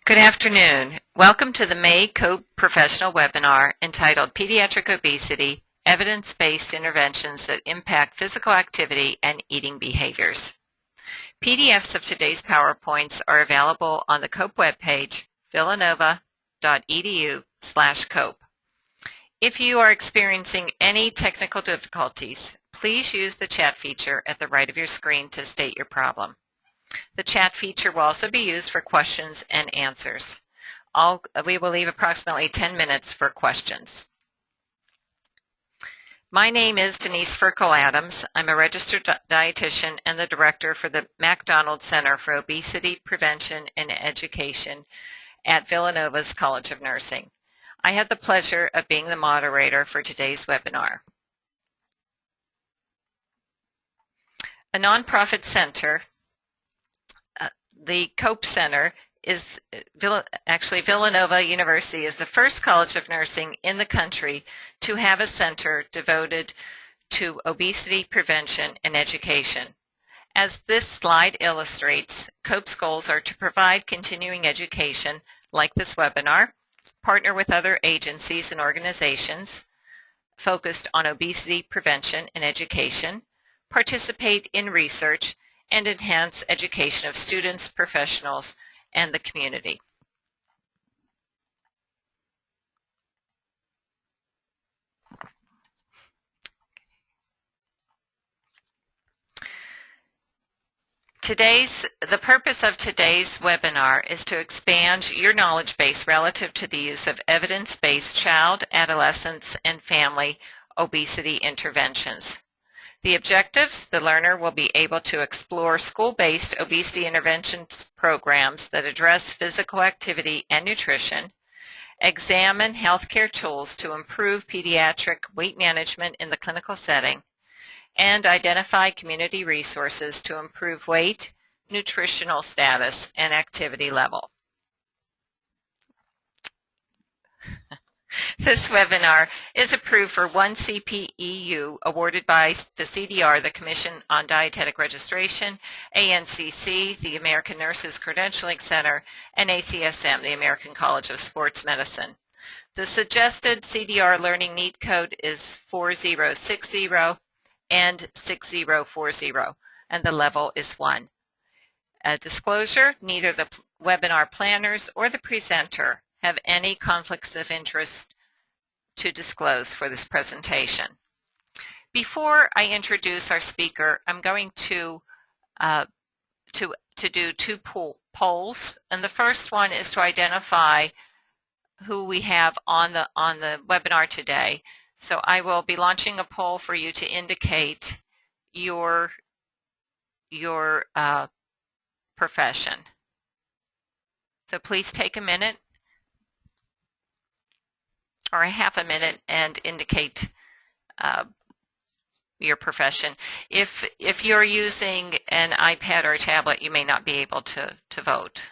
Good afternoon. Welcome to the May COPE professional webinar entitled Pediatric Obesity, Evidence-Based Interventions that Impact Physical Activity and Eating Behaviors. PDFs of today's PowerPoints are available on the COPE webpage, villanova.edu/COPE. If you are experiencing any technical difficulties, please use the chat feature at the right of your screen to state your problem. The chat feature will also be used for questions and answers. We will leave approximately 10 minutes for questions. My name is Denise Furco-Adams. I'm a registered dietitian and the director for the MacDonald Center for Obesity Prevention and Education at Villanova's College of Nursing. I had the pleasure of being the moderator for today's webinar. A nonprofit center, the COPE Center is Villanova University is the first college of nursing in the country to have a center devoted to obesity prevention and education. As this slide illustrates, COPE's goals are to provide continuing education like this webinar, partner with other agencies and organizations focused on obesity prevention and education, participate in research, and enhance education of students, professionals, and the community. The purpose of today's webinar is to expand your knowledge base relative to the use of evidence-based child, adolescents, and family obesity interventions. The objectives: the learner will be able to explore school-based obesity intervention programs that address physical activity and nutrition, examine healthcare tools to improve pediatric weight management in the clinical setting, and identify community resources to improve weight, nutritional status, and activity level. This webinar is approved for 1 CPEU awarded by the CDR, the Commission on Dietetic Registration, ANCC, the American Nurses Credentialing Center, and ACSM, the American College of Sports Medicine. The suggested CDR learning need code is 4060 and 6040, and the level is 1. A disclosure: neither the webinar planners or the presenter have any conflicts of interest to disclose for this presentation. Before I introduce our speaker, I'm going to do two polls, and the first one is to identify who we have on the webinar today. So I will be launching a poll for you to indicate your profession. So please take a minute or a half a minute and indicate your profession. If you're using an iPad or a tablet, you may not be able to vote.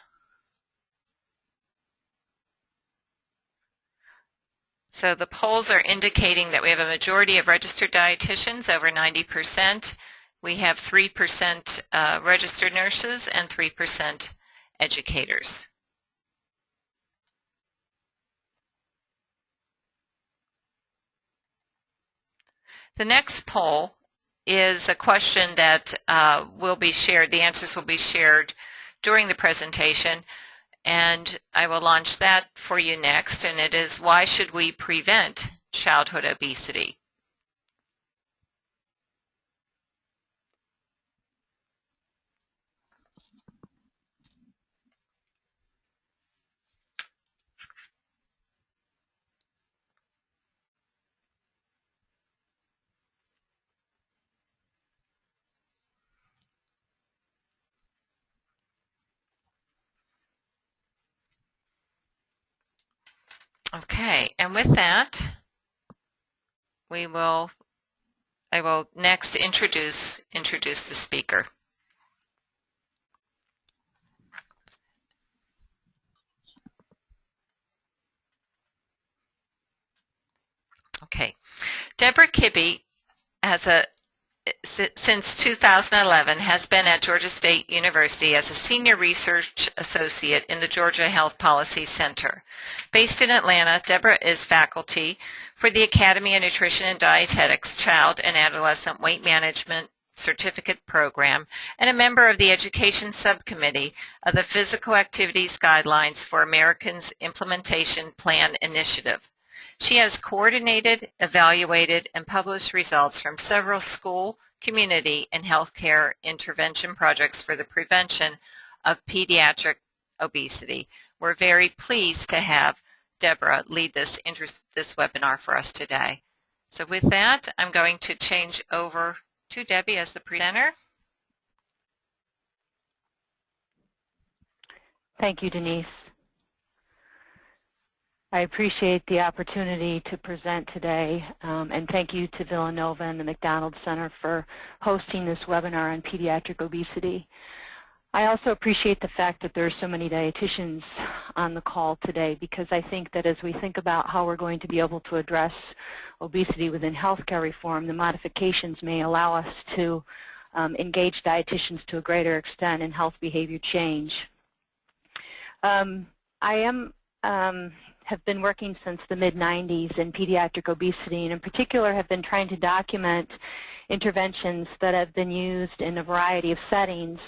So the polls are indicating that we have a majority of registered dietitians, over 90%. We have 3% registered nurses and 3% educators. The next poll is a question that will be shared. The answers will be shared during the presentation, and I will launch that for you next, and it is: why should we prevent childhood obesity? Okay, and with that, I will next introduce the speaker. Okay, Deborah Kibbe since 2011 has been at Georgia State University as a senior research associate in the Georgia Health Policy Center. Based in Atlanta, Deborah is faculty for the Academy of Nutrition and Dietetics Child and Adolescent Weight Management Certificate Program and a member of the Education Subcommittee of the Physical Activities Guidelines for Americans Implementation Plan Initiative. She has coordinated, evaluated, and published results from several school, community, and healthcare intervention projects for the prevention of pediatric obesity. We're very pleased to have Deborah lead this webinar for us today. So with that, I'm going to change over to Debbie as the presenter. Thank you, Denise. I appreciate the opportunity to present today, and thank you to Villanova and the McDonald Center for hosting this webinar on pediatric obesity. I also appreciate the fact that there are so many dietitians on the call today, because I think that as we think about how we're going to be able to address obesity within healthcare reform, the modifications may allow us to engage dietitians to a greater extent in health behavior change. Have been working since the mid-90s in pediatric obesity, and in particular have been trying to document interventions that have been used in a variety of settings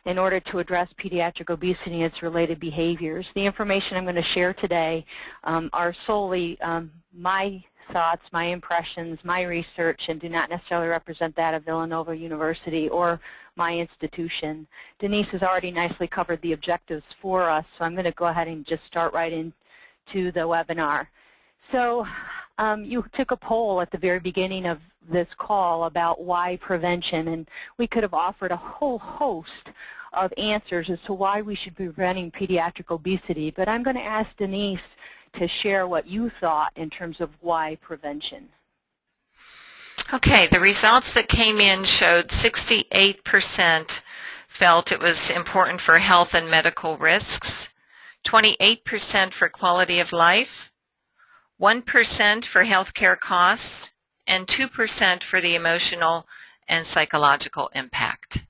in order to address pediatric obesity and its related behaviors. The information I'm going to share today are solely my thoughts, my impressions, my research, and do not necessarily represent that of Villanova University or my institution. Denise has already nicely covered the objectives for us, so I'm going to go ahead and just start right into the webinar. So you took a poll at the very beginning of this call about why prevention, and we could have offered a whole host of answers as to why we should be preventing pediatric obesity, but I'm going to ask Denise to share what you thought in terms of why prevention. Okay, the results that came in showed 68% felt it was important for health and medical risks, 28% for quality of life, 1% for healthcare costs, and 2% for the emotional and psychological impact.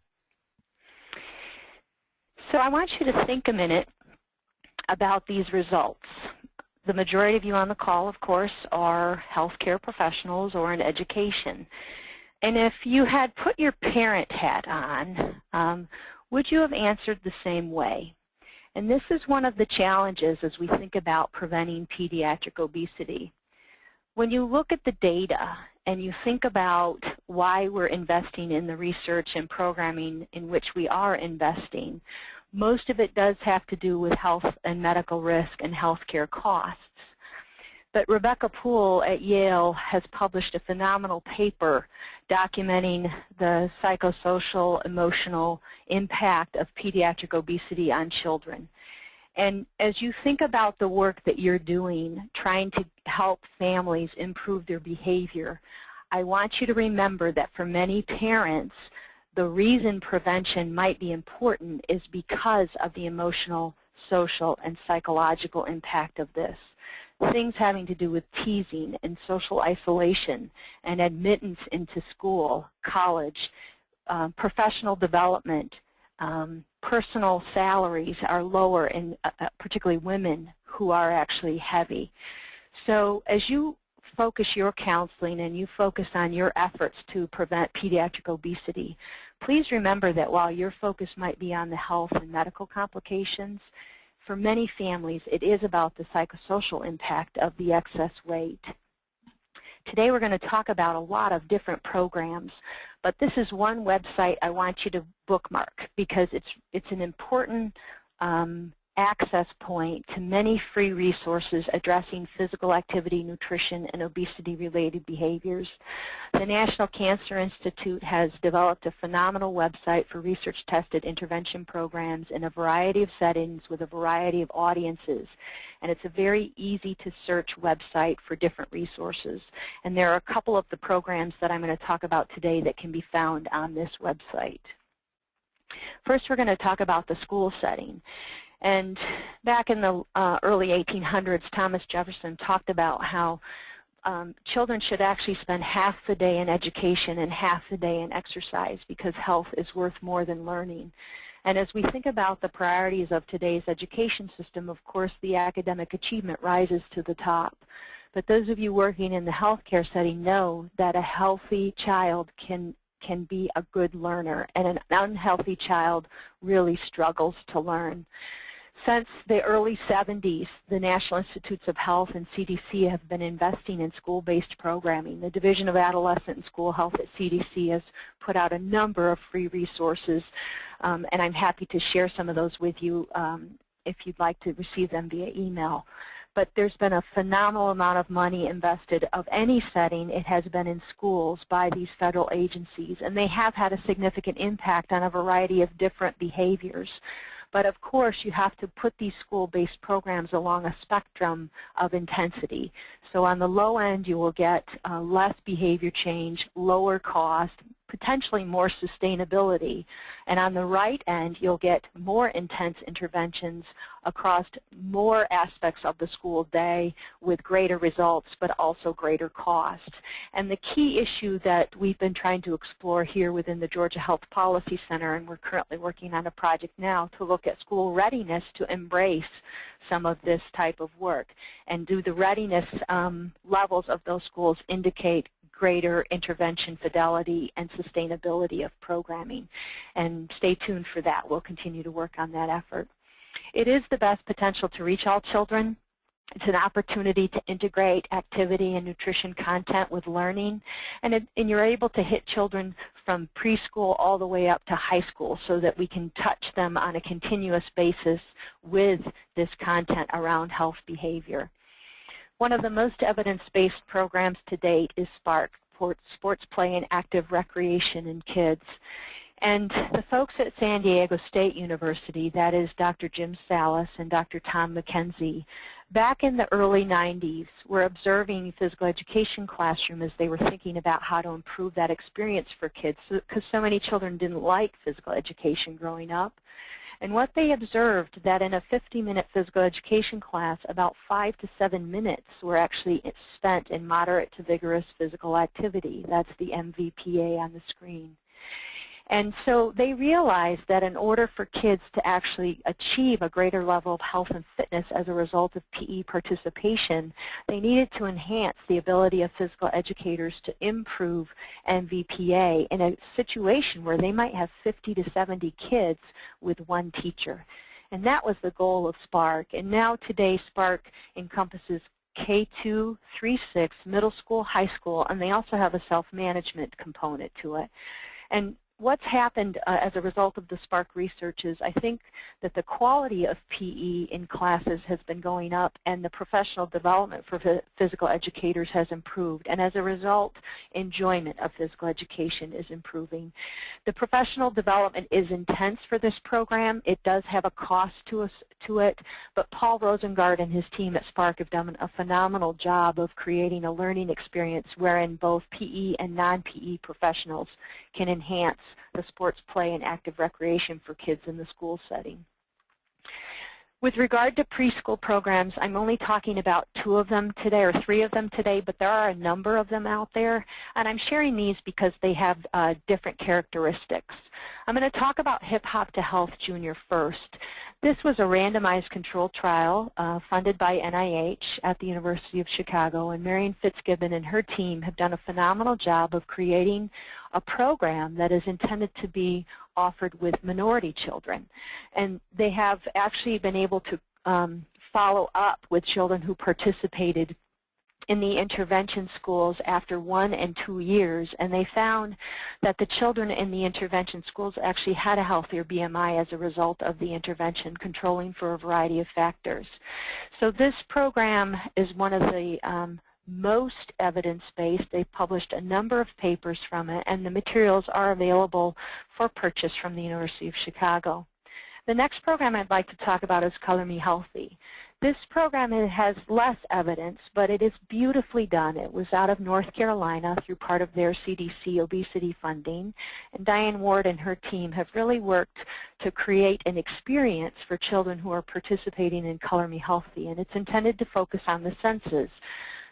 So I want you to think a minute about these results. The majority of you on the call, of course, are healthcare professionals or in education. And if you had put your parent hat on, would you have answered the same way? And this is one of the challenges as we think about preventing pediatric obesity. When you look at the data and you think about why we're investing in the research and programming in which we are investing, most of it does have to do with health and medical risk and healthcare costs. But Rebecca Poole at Yale has published a phenomenal paper documenting the psychosocial, emotional impact of pediatric obesity on children. And as you think about the work that you're doing, trying to help families improve their behavior, I want you to remember that for many parents, the reason prevention might be important is because of the emotional, social, and psychological impact of this. Things having to do with teasing and social isolation and admittance into school, college, professional development, personal salaries are lower in particularly women who are actually heavy. So as you focus your counseling and you focus on your efforts to prevent pediatric obesity, please remember that while your focus might be on the health and medical complications, for many families it is about the psychosocial impact of the excess weight. Today we're going to talk about a lot of different programs, but this is one website I want you to bookmark because it's an important access point to many free resources addressing physical activity, nutrition, and obesity-related behaviors. The National Cancer Institute has developed a phenomenal website for research-tested intervention programs in a variety of settings with a variety of audiences. And it's a very easy-to-search website for different resources. And there are a couple of the programs that I'm going to talk about today that can be found on this website. First, we're going to talk about the school setting. And back in the early 1800s, Thomas Jefferson talked about how children should actually spend half the day in education and half the day in exercise, because health is worth more than learning. And as we think about the priorities of today's education system, of course, the academic achievement rises to the top. But those of you working in the healthcare setting know that a healthy child can be a good learner, and an unhealthy child really struggles to learn. Since the early 70s, the National Institutes of Health and CDC have been investing in school-based programming. The Division of Adolescent and School Health at CDC has put out a number of free resources, and I'm happy to share some of those with you if you'd like to receive them via email. But there's been a phenomenal amount of money invested of any setting. It has been in schools by these federal agencies, and they have had a significant impact on a variety of different behaviors. But of course, you have to put these school-based programs along a spectrum of intensity. So on the low end, you will get less behavior change, lower cost, potentially more sustainability. And on the right end, you'll get more intense interventions across more aspects of the school day with greater results, but also greater cost. And the key issue that we've been trying to explore here within the Georgia Health Policy Center, and we're currently working on a project now to look at school readiness to embrace some of this type of work. And do the readiness levels of those schools indicate greater intervention fidelity and sustainability of programming? And stay tuned for that. We'll continue to work on that effort. It is the best potential to reach all children. It's an opportunity to integrate activity and nutrition content with learning, and you're able to hit children from preschool all the way up to high school so that we can touch them on a continuous basis with this content around health behavior. One of the most evidence-based programs to date is SPARK, Sports Play and Active Recreation in Kids. And the folks at San Diego State University, that is Dr. Jim Salas and Dr. Tom McKenzie, back in the early 90s were observing physical education classroom as they were thinking about how to improve that experience for kids, because so many children didn't like physical education growing up. And what they observed that in a 50-minute physical education class, about 5 to 7 minutes were actually spent in moderate to vigorous physical activity. That's the MVPA on the screen. And so they realized that in order for kids to actually achieve a greater level of health and fitness as a result of PE participation, they needed to enhance the ability of physical educators to improve MVPA in a situation where they might have 50 to 70 kids with one teacher. And that was the goal of SPARK. And now today SPARK encompasses K2 through 6, middle school, high school, and they also have a self-management component to it. And what's happened as a result of the SPARK research is I think that the quality of PE in classes has been going up, and the professional development for physical educators has improved. And as a result, enjoyment of physical education is improving. The professional development is intense for this program. It does have a cost to it, but Paul Rosengard and his team at SPARK have done a phenomenal job of creating a learning experience wherein both PE and non-PE professionals can enhance the sports play and active recreation for kids in the school setting. With regard to preschool programs, I'm only talking about 2 of them today or 3 of them today, but there are a number of them out there, and I'm sharing these because they have different characteristics. I'm going to talk about Hip Hop to Health Junior first. This was a randomized controlled trial funded by NIH at the University of Chicago, and Marion Fitzgibbon and her team have done a phenomenal job of creating a program that is intended to be offered with minority children. And they have actually been able to follow up with children who participated in the intervention schools after 1 and 2 years, and they found that the children in the intervention schools actually had a healthier BMI as a result of the intervention, controlling for a variety of factors. So this program is one of the most evidence-based. They've published a number of papers from it, and the materials are available for purchase from the University of Chicago. The next program I'd like to talk about is Color Me Healthy. This program has less evidence, but it is beautifully done. It was out of North Carolina through part of their CDC obesity funding, and Diane Ward and her team have really worked to create an experience for children who are participating in Color Me Healthy, and it's intended to focus on the senses.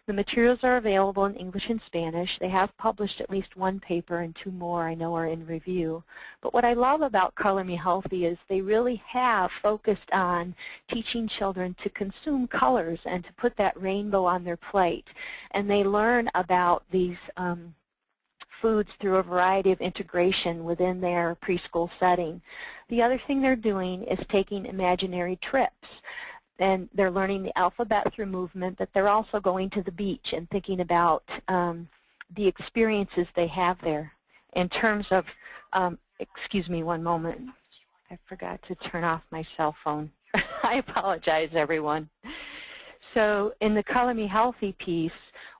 The materials are available in English and Spanish. They have published at least one paper, and 2 more I know are in review. But what I love about Color Me Healthy is they really have focused on teaching children to consume colors and to put that rainbow on their plate. And they learn about these foods through a variety of integration within their preschool setting. The other thing they're doing is taking imaginary trips. And they're learning the alphabet through movement, but they're also going to the beach and thinking about the experiences they have there in terms of, excuse me one moment, I forgot to turn off my cell phone. I apologize, everyone. So in the Color Me Healthy piece,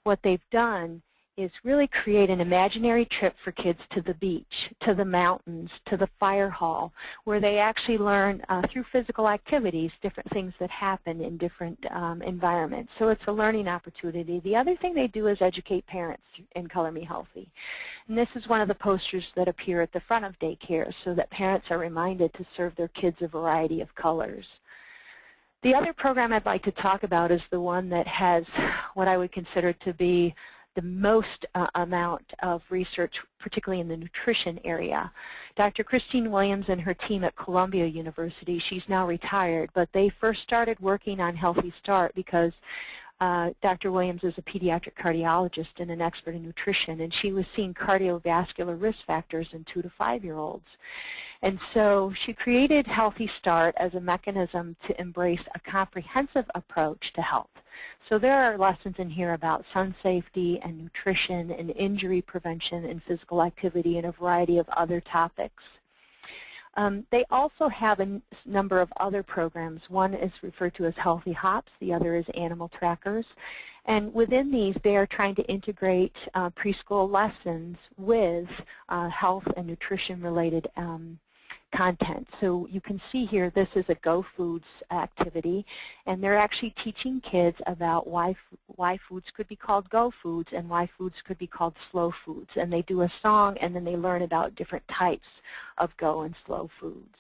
what they've done is really create an imaginary trip for kids to the beach, to the mountains, to the fire hall, where they actually learn through physical activities different things that happen in different environments. So it's a learning opportunity. The other thing they do is educate parents in Color Me Healthy. And this is one of the posters that appear at the front of daycare so that parents are reminded to serve their kids a variety of colors. The other program I'd like to talk about is the one that has what I would consider to be the most amount of research, particularly in the nutrition area. Dr. Christine Williams and her team at Columbia University, she's now retired, but they first started working on Healthy Start because Dr. Williams is a pediatric cardiologist and an expert in nutrition, and she was seeing cardiovascular risk factors in 2 to 5-year-olds. And so she created Healthy Start as a mechanism to embrace a comprehensive approach to health. So there are lessons in here about sun safety and nutrition and injury prevention and physical activity and a variety of other topics. They also have a number of other programs. One is referred to as Healthy Hops. The other is Animal Trackers. And within these, they are trying to integrate preschool lessons with health and nutrition-related content. So you can see here this is a Go Foods activity, and they're actually teaching kids about why foods could be called Go Foods and why foods could be called Slow Foods. And they do a song, and then they learn about different types of Go and Slow Foods.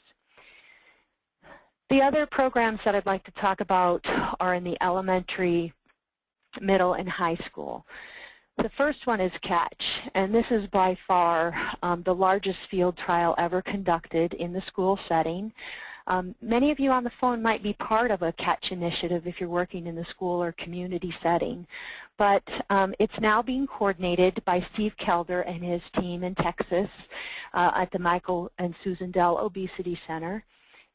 The other programs that I'd like to talk about are in the elementary, middle, and high school. The first one is CATCH, and this is by far the largest field trial ever conducted in the school setting. Many of you on the phone might be part of a CATCH initiative if you're working in the school or community setting, but it's now being coordinated by Steve Kelder and his team in Texas at the Michael and Susan Dell Obesity Center.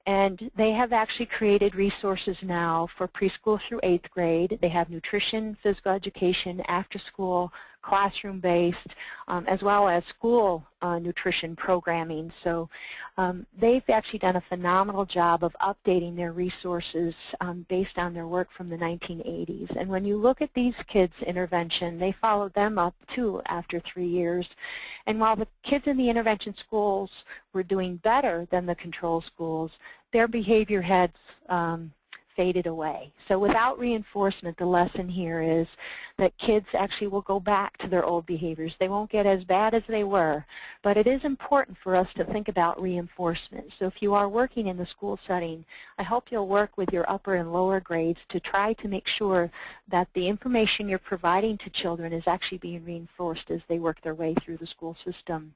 And they have actually created resources now for preschool through 8th grade. They have nutrition, physical education, after school, classroom-based, as well as school nutrition programming. So they've actually done a phenomenal job of updating their resources based on their work from the 1980s. And when you look at these kids' intervention, they followed them up too after 3 years. And while the kids in the intervention schools were doing better than the control schools, their behavior had faded away. So without reinforcement, the lesson here is that kids actually will go back to their old behaviors. They won't get as bad as they were, but it is important for us to think about reinforcement. So if you are working in the school setting, I hope you'll work with your upper and lower grades to try to make sure that the information you're providing to children is actually being reinforced as they work their way through the school system.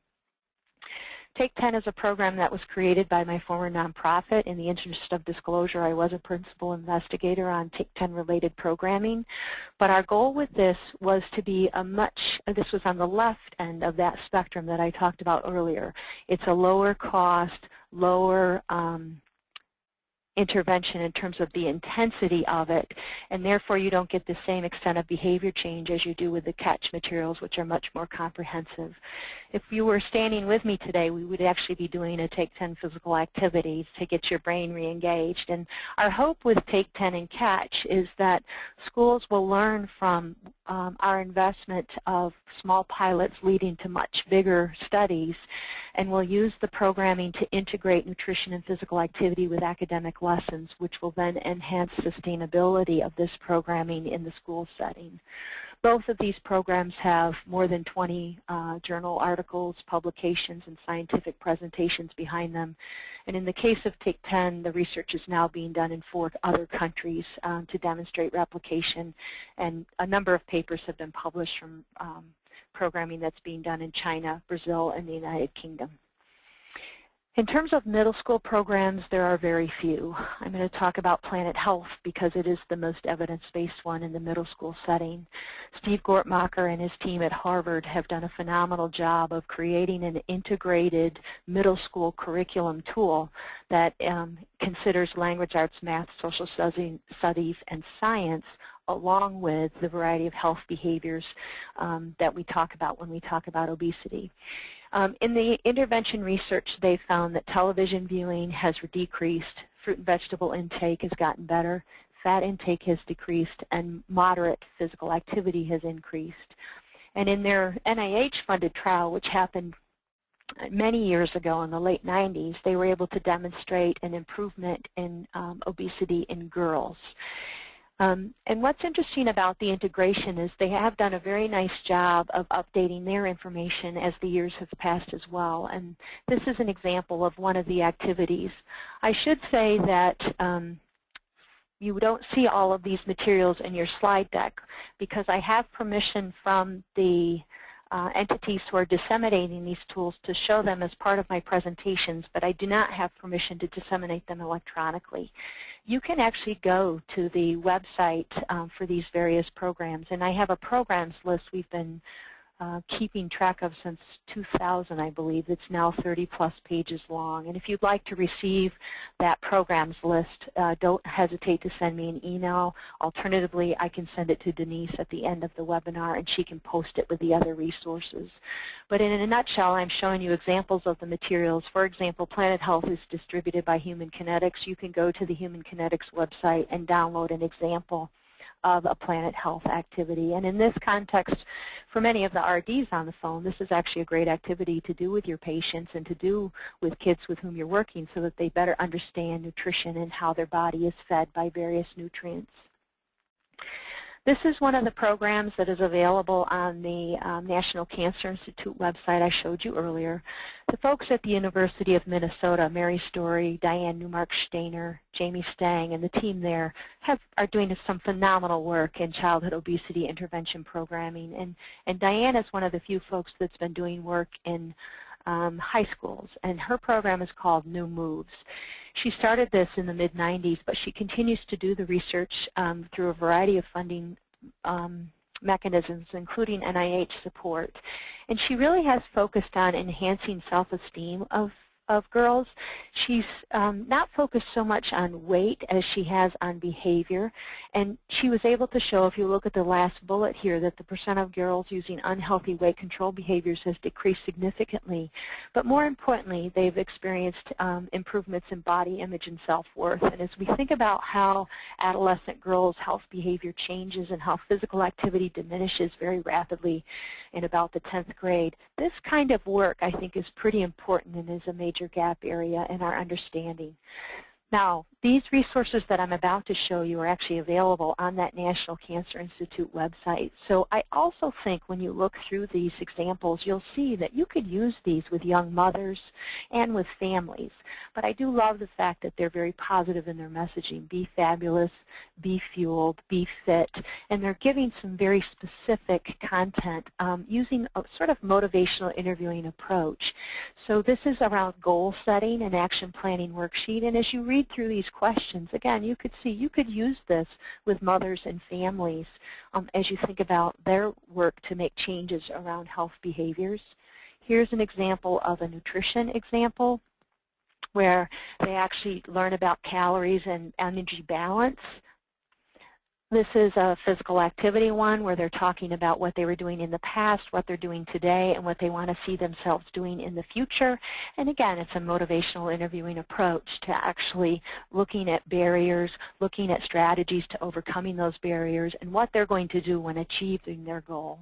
Take 10 is a program that was created by my former nonprofit. In the interest of disclosure, I was a principal investigator on Take 10 related programming. But our goal with this was to be this was on the left end of that spectrum that I talked about earlier. It's a lower cost, lower intervention in terms of the intensity of it, and therefore you don't get the same extent of behavior change as you do with the CATCH materials, which are much more comprehensive. If you were standing with me today, we would actually be doing a Take 10 physical activities to get your brain re-engaged. And our hope with Take 10 and CATCH is that schools will learn from our investment of small pilots leading to much bigger studies, and we'll use the programming to integrate nutrition and physical activity with academic lessons, which will then enhance sustainability of this programming in the school setting. Both of these programs have more than 20 journal articles, publications, and scientific presentations behind them. And in the case of Take 10, the research is now being done in 4 other countries to demonstrate replication, and a number of papers have been published from programming that's being done in China, Brazil, and the United Kingdom. In terms of middle school programs, there are very few. I'm going to talk about Planet Health because it is the most evidence-based one in the middle school setting. Steve Gortmacher and his team at Harvard have done a phenomenal job of creating an integrated middle school curriculum tool that considers language arts, math, social studies, and science along with the variety of health behaviors that we talk about when we talk about obesity. In the intervention research, they found that television viewing has decreased, fruit and vegetable intake has gotten better, fat intake has decreased, and moderate physical activity has increased. And in their NIH-funded trial, which happened many years ago in the late 90s, they were able to demonstrate an improvement in obesity in girls. And what's interesting about the integration is they have done a very nice job of updating their information as the years have passed as well. And this is an example of one of the activities. I should say that you don't see all of these materials in your slide deck because I have permission from the entities who are disseminating these tools to show them as part of my presentations, but I do not have permission to disseminate them electronically. You can actually go to the website for these various programs, and I have a programs list we've been keeping track of since 2000, I believe. It's now 30-plus pages long. And if you'd like to receive that programs list, don't hesitate to send me an email. Alternatively, I can send it to Denise at the end of the webinar, and she can post it with the other resources. But in a nutshell, I'm showing you examples of the materials. For example, Planet Health is distributed by Human Kinetics. You can go to the Human Kinetics website and download an example of a Planet Health activity. And in this context, for many of the RDs on the phone, this is actually a great activity to do with your patients and to do with kids with whom you're working so that they better understand nutrition and how their body is fed by various nutrients. This is one of the programs that is available on the National Cancer Institute website I showed you earlier. The folks at the University of Minnesota, Mary Story, Diane Newmark-Stainer, Jamie Stang, and the team there are doing some phenomenal work in childhood obesity intervention programming. And Diane is one of the few folks that's been doing work in high schools, and her program is called New Moves. She started this in the mid-90s, but she continues to do the research through a variety of funding mechanisms, including NIH support. And she really has focused on enhancing self-esteem of girls. She's not focused so much on weight as she has on behavior, and she was able to show, if you look at the last bullet here, that the percent of girls using unhealthy weight control behaviors has decreased significantly. But more importantly, they've experienced improvements in body image and self-worth. And as we think about how adolescent girls' health behavior changes and how physical activity diminishes very rapidly in about the 10th grade, this kind of work, I think, is pretty important and is a major gap area in our understanding. Now, these resources that I'm about to show you are actually available on that National Cancer Institute website. So I also think when you look through these examples, you'll see that you could use these with young mothers and with families. But I do love the fact that they're very positive in their messaging. Be fabulous, be fueled, be fit, and they're giving some very specific content using a sort of motivational interviewing approach. So this is around goal setting and action planning worksheet, and as you read through these questions, again, you could see you could use this with mothers and families as you think about their work to make changes around health behaviors. Here's an example of a nutrition example where they actually learn about calories and energy balance. This is a physical activity one where they're talking about what they were doing in the past, what they're doing today, and what they want to see themselves doing in the future. And again, it's a motivational interviewing approach to actually looking at barriers, looking at strategies to overcoming those barriers, and what they're going to do when achieving their goal.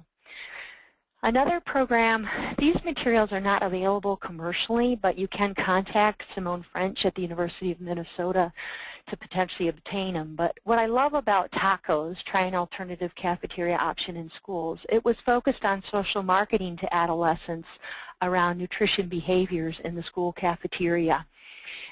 Another program, these materials are not available commercially, but you can contact Simone French at the University of Minnesota to potentially obtain them. But what I love about tacos, try an alternative cafeteria option in schools, it was focused on social marketing to adolescents around nutrition behaviors in the school cafeteria.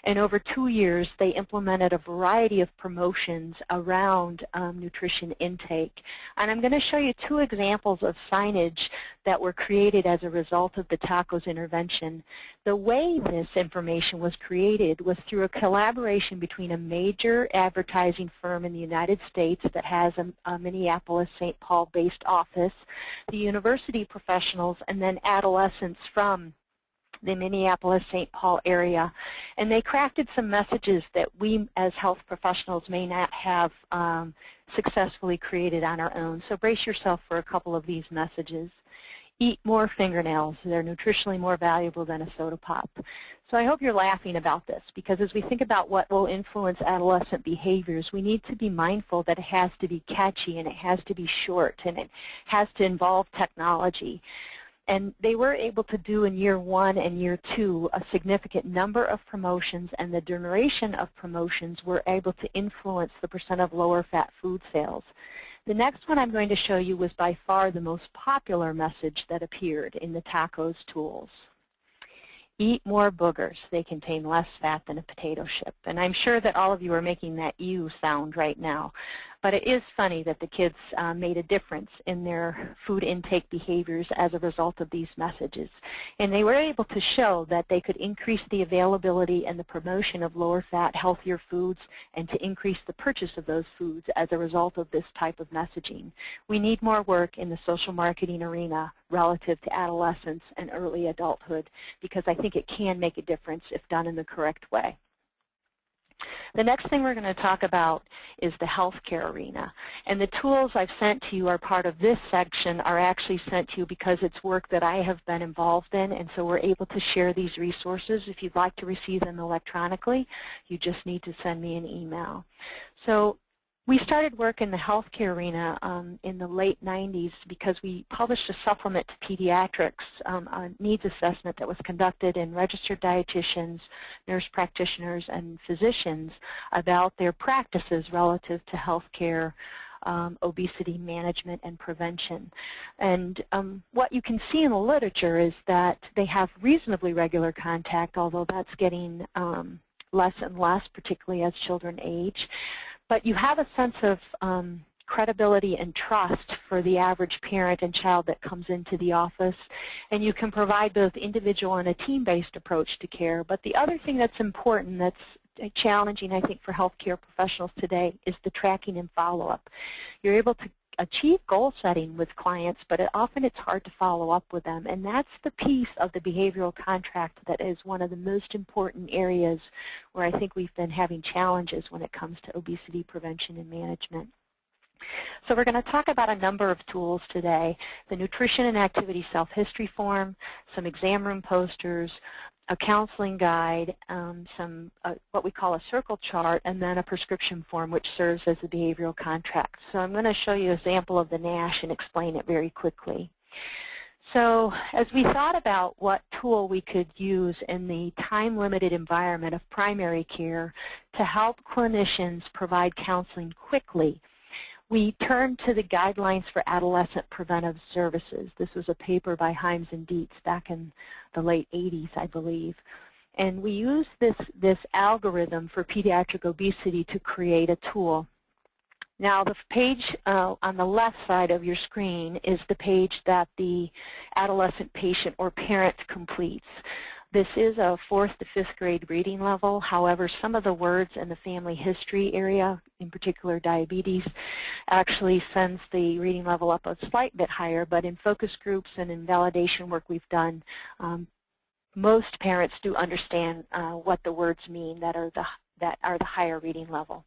And over 2 years, they implemented a variety of promotions around nutrition intake. And I'm going to show you 2 examples of signage that were created as a result of the tacos intervention. The way this information was created was through a collaboration between a major advertising firm in the United States that has a Minneapolis-St. Paul-based office, the university professionals, and then adolescents from the Minneapolis-St. Paul area. And they crafted some messages that we as health professionals may not have successfully created on our own. So brace yourself for a couple of these messages. Eat more fingernails. They're nutritionally more valuable than a soda pop. So I hope you're laughing about this, because as we think about what will influence adolescent behaviors, we need to be mindful that it has to be catchy and it has to be short and it has to involve technology. And they were able to do in year 1 and year 2 a significant number of promotions, and the duration of promotions were able to influence the percent of lower fat food sales. The next one I'm going to show you was by far the most popular message that appeared in the tacos tools. Eat more boogers. They contain less fat than a potato chip. And I'm sure that all of you are making that ew sound right now. But it is funny that the kids made a difference in their food intake behaviors as a result of these messages. And they were able to show that they could increase the availability and the promotion of lower fat, healthier foods, and to increase the purchase of those foods as a result of this type of messaging. We need more work in the social marketing arena relative to adolescence and early adulthood, because I think it can make a difference if done in the correct way. The next thing we're going to talk about is the healthcare arena. And the tools I've sent to you are part of this section are actually sent to you because it's work that I have been involved in, and so we're able to share these resources. If you'd like to receive them electronically, you just need to send me an email. So we started work in the healthcare arena in the late 90s because we published a supplement to pediatrics, a needs assessment that was conducted in registered dietitians, nurse practitioners, and physicians about their practices relative to healthcare, obesity management and prevention. And what you can see in the literature is that they have reasonably regular contact, although that's getting less and less, particularly as children age. But you have a sense of credibility and trust for the average parent and child that comes into the office, and you can provide both individual and a team-based approach to care. But the other thing that's important, that's challenging, I think, for healthcare professionals today is the tracking and follow-up. You're able to achieve goal setting with clients, but often it's hard to follow up with them, and that's the piece of the behavioral contract that is one of the most important areas where I think we've been having challenges when it comes to obesity prevention and management. So we're going to talk about a number of tools today: the nutrition and activity self-history form, some exam room posters, a counseling guide, some what we call a circle chart, and then a prescription form which serves as a behavioral contract. So I'm going to show you an example of the NASH and explain it very quickly. So as we thought about what tool we could use in the time-limited environment of primary care to help clinicians provide counseling quickly, we turned to the Guidelines for Adolescent Preventive Services. This was a paper by Himes and Dietz back in the late 80s, I believe. And we used this algorithm for pediatric obesity to create a tool. Now, the page on the left side of your screen is the page that the adolescent patient or parent completes. This is a 4th to 5th grade reading level. However, some of the words in the family history area, in particular diabetes, actually sends the reading level up a slight bit higher. But in focus groups and in validation work we've done, most parents do understand what the words mean that are the higher reading level.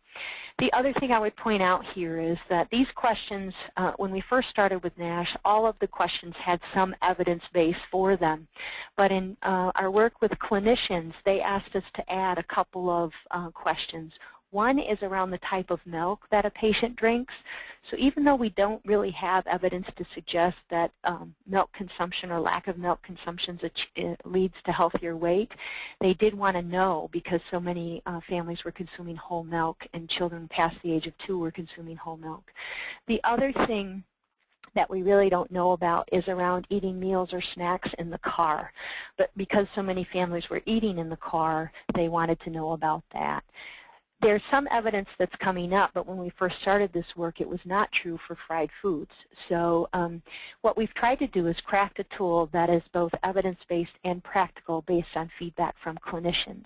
The other thing I would point out here is that these questions, when we first started with NASH, all of the questions had some evidence base for them. But in our work with clinicians, they asked us to add a couple of questions. One is around the type of milk that a patient drinks. So even though we don't really have evidence to suggest that milk consumption or lack of milk consumption leads to healthier weight, they did want to know because so many families were consuming whole milk and children past the age of 2 were consuming whole milk. The other thing that we really don't know about is around eating meals or snacks in the car. But because so many families were eating in the car, they wanted to know about that. There's some evidence that's coming up, but when we first started this work, it was not true for fried foods. So what we've tried to do is craft a tool that is both evidence-based and practical based on feedback from clinicians.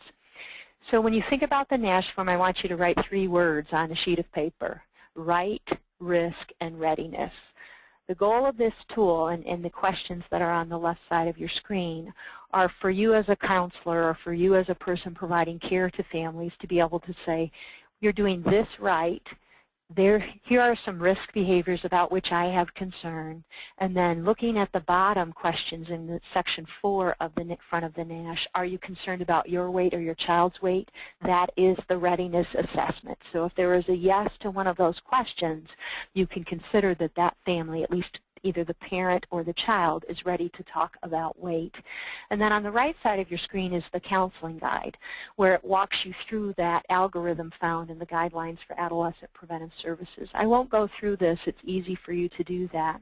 So when you think about the NASH form, I want you to write 3 words on a sheet of paper: right, risk, and readiness. The goal of this tool and the questions that are on the left side of your screen are for you as a counselor or for you as a person providing care to families to be able to say, you're doing this right, here are some risk behaviors about which I have concern, and then looking at the bottom questions in the section 4 of the front of the NASH, are you concerned about your weight or your child's weight? That is the readiness assessment. So if there is a yes to one of those questions, you can consider that that family, at least either the parent or the child, is ready to talk about weight. And then on the right side of your screen is the counseling guide, where it walks you through that algorithm found in the guidelines for adolescent preventive services. I won't go through this. It's easy for you to do that.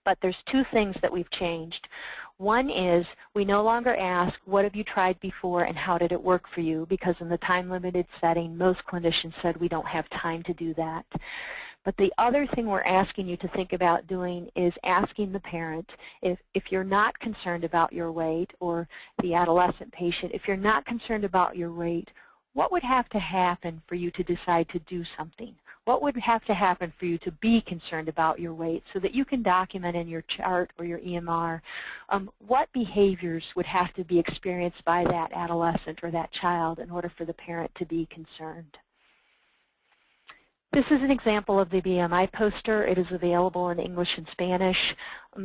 But there's 2 things that we've changed. One is we no longer ask, what have you tried before and how did it work for you? Because in the time-limited setting, most clinicians said we don't have time to do that. But the other thing we're asking you to think about doing is asking the parent, if you're not concerned about your weight, or the adolescent patient, if you're not concerned about your weight, what would have to happen for you to decide to do something? What would have to happen for you to be concerned about your weight so that you can document in your chart or your EMR what behaviors would have to be experienced by that adolescent or that child in order for the parent to be concerned? This is an example of the BMI poster. It is available in English and Spanish.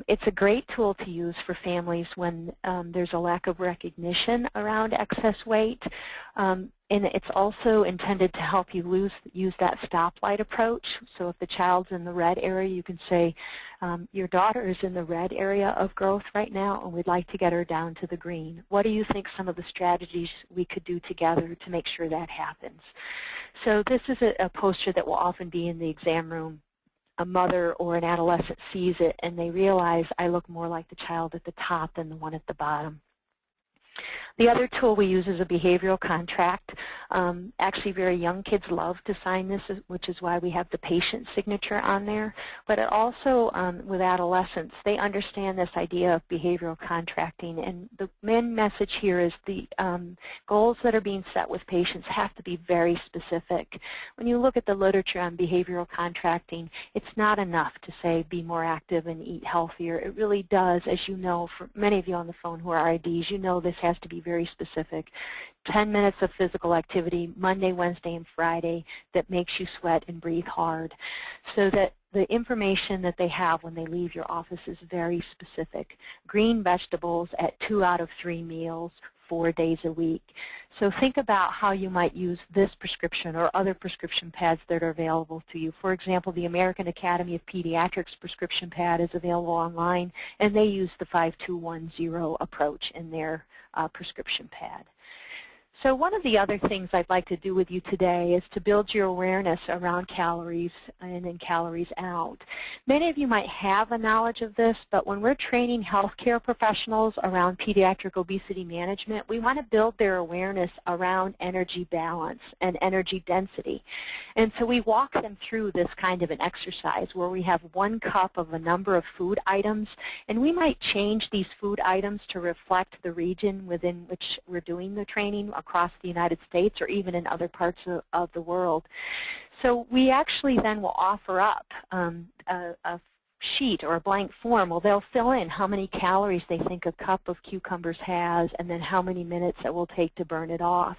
It's a great tool to use for families when there's a lack of recognition around excess weight. And it's also intended to help you use that stoplight approach. So if the child's in the red area, you can say, your daughter is in the red area of growth right now, and we'd like to get her down to the green. What do you think some of the strategies we could do together to make sure that happens? So this is a poster that will often be in the exam room. A mother or an adolescent sees it, and they realize, I look more like the child at the top than the one at the bottom. The other tool we use is a behavioral contract. Actually, very young kids love to sign this, which is why we have the patient signature on there. But it also, with adolescents, they understand this idea of behavioral contracting. And the main message here is the goals that are being set with patients have to be very specific. When you look at the literature on behavioral contracting, it's not enough to say be more active and eat healthier. It really does, as you know, for many of you on the phone who are IDs, you know this has to be very specific. 10 minutes of physical activity Monday, Wednesday, and Friday that makes you sweat and breathe hard, so that the information that they have when they leave your office is very specific. Green vegetables at 2 out of 3 meals, 4 days a week. So think about how you might use this prescription or other prescription pads that are available to you. For example, the American Academy of Pediatrics prescription pad is available online, and they use the 5210 approach in their prescription pad. So one of the other things I'd like to do with you today is to build your awareness around calories in and calories out. Many of you might have a knowledge of this, but when we're training healthcare professionals around pediatric obesity management, we want to build their awareness around energy balance and energy density. And so we walk them through this kind of an exercise where we have 1 cup of a number of food items, and we might change these food items to reflect the region within which we're doing the training across the United States or even in other parts of the world. So we actually then will offer up a sheet or a blank form. Well, they'll fill in how many calories they think a cup of cucumbers has and then how many minutes it will take to burn it off.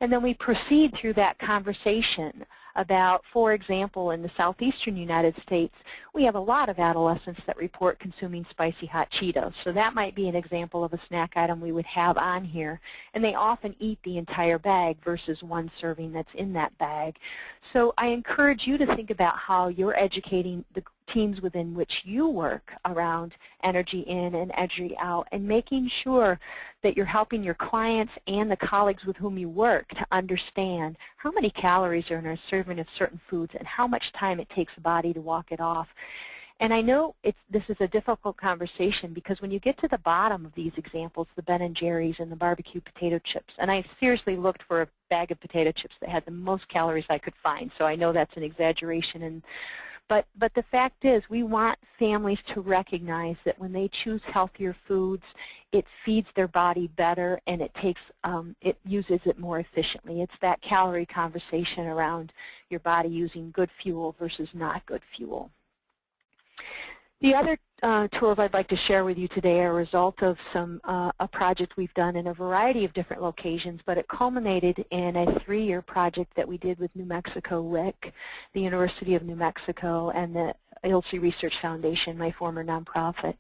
And then we proceed through that conversation about, for example, in the southeastern United States, we have a lot of adolescents that report consuming spicy hot Cheetos. So that might be an example of a snack item we would have on here. And they often eat the entire bag versus one serving that's in that bag. So I encourage you to think about how you're educating the teams within which you work around energy in and energy out, and making sure that you're helping your clients and the colleagues with whom you work to understand how many calories are in a serving of certain foods and how much time it takes the body to walk it off. And I know this is a difficult conversation because when you get to the bottom of these examples, the Ben & Jerry's and the barbecue potato chips, and I seriously looked for a bag of potato chips that had the most calories I could find, so I know that's an exaggeration. But the fact is, we want families to recognize that when they choose healthier foods, it feeds their body better and it uses it more efficiently. It's that calorie conversation around your body using good fuel versus not good fuel. The other tools I'd like to share with you today are a result of a project we've done in a variety of different locations, but it culminated in a 3-year project that we did with New Mexico WIC, the University of New Mexico, and the ILSI Research Foundation, my former nonprofit.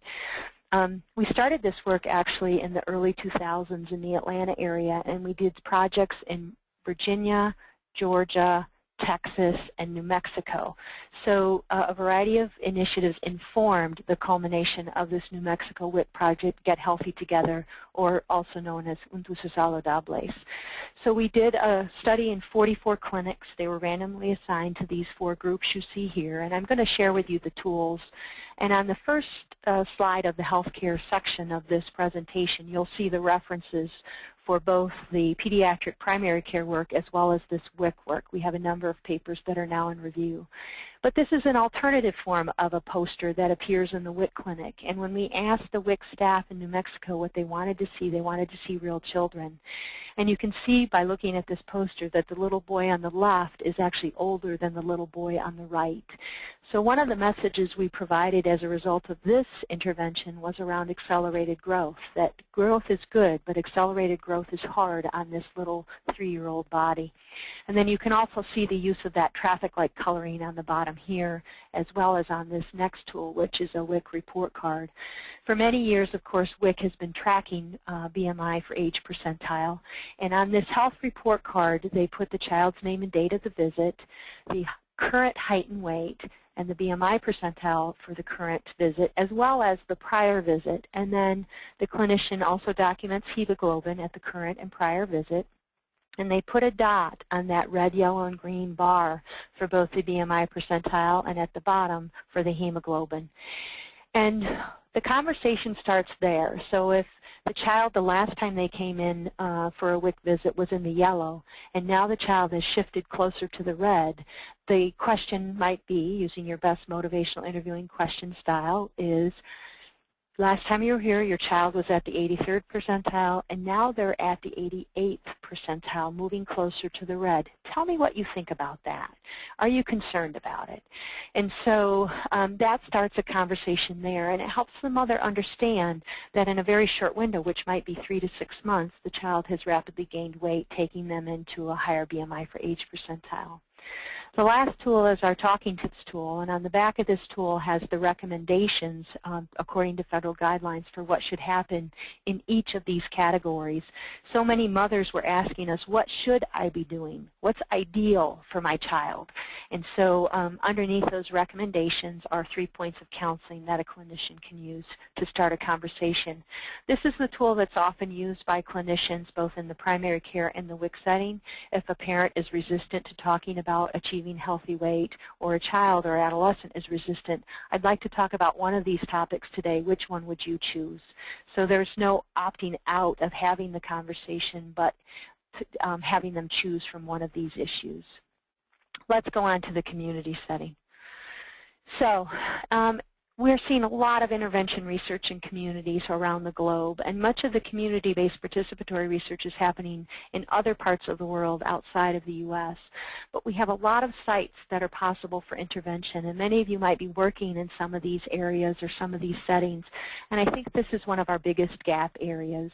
We started this work actually in the early 2000s in the Atlanta area, and we did projects in Virginia, Georgia, Texas, and New Mexico. So a variety of initiatives informed the culmination of this New Mexico WIC project, Get Healthy Together, or also known as Untus Saludables. So we did a study in 44 clinics. They were randomly assigned to these 4 groups you see here, and I'm going to share with you the tools. And on the first slide of the healthcare section of this presentation, you'll see the references for both the pediatric primary care work as well as this WIC work. We have a number of papers that are now in review. But this is an alternative form of a poster that appears in the WIC clinic. And when we asked the WIC staff in New Mexico what they wanted to see real children. And you can see by looking at this poster that the little boy on the left is actually older than the little boy on the right. So one of the messages we provided as a result of this intervention was around accelerated growth, that growth is good, but accelerated growth is hard on this little 3-year-old body. And then you can also see the use of that traffic light coloring on the bottom here, as well as on this next tool, which is a WIC report card. For many years, of course, WIC has been tracking BMI for age percentile. And on this health report card, they put the child's name and date of the visit, the current height and weight, and the BMI percentile for the current visit, as well as the prior visit. And then the clinician also documents hemoglobin at the current and prior visit. And they put a dot on that red, yellow, and green bar for both the BMI percentile and at the bottom for the hemoglobin. And the conversation starts there. So if the child, the last time they came in for a WIC visit was in the yellow, and now the child has shifted closer to the red, the question might be, using your best motivational interviewing question style, is, last time you were here, your child was at the 83rd percentile, and now they're at the 88th percentile, moving closer to the red. Tell me what you think about that. Are you concerned about it? And so that starts a conversation there, and it helps the mother understand that in a very short window, which might be 3 to 6 months, the child has rapidly gained weight, taking them into a higher BMI for age percentile. The last tool is our Talking Tips tool, and on the back of this tool has the recommendations according to federal guidelines for what should happen in each of these categories. So many mothers were asking us, what should I be doing? What's ideal for my child? And so underneath those recommendations are 3 points of counseling that a clinician can use to start a conversation. This is the tool that's often used by clinicians both in the primary care and the WIC setting. If a parent is resistant to talking about achieving healthy weight, or a child or adolescent is resistant, I'd like to talk about one of these topics today. Which one would you choose? So there's no opting out of having the conversation, but having them choose from one of these issues. Let's go on to the community setting. So we're seeing a lot of intervention research in communities around the globe, and much of the community-based participatory research is happening in other parts of the world outside of the U.S. But we have a lot of sites that are possible for intervention, and many of you might be working in some of these areas or some of these settings, and I think this is one of our biggest gap areas.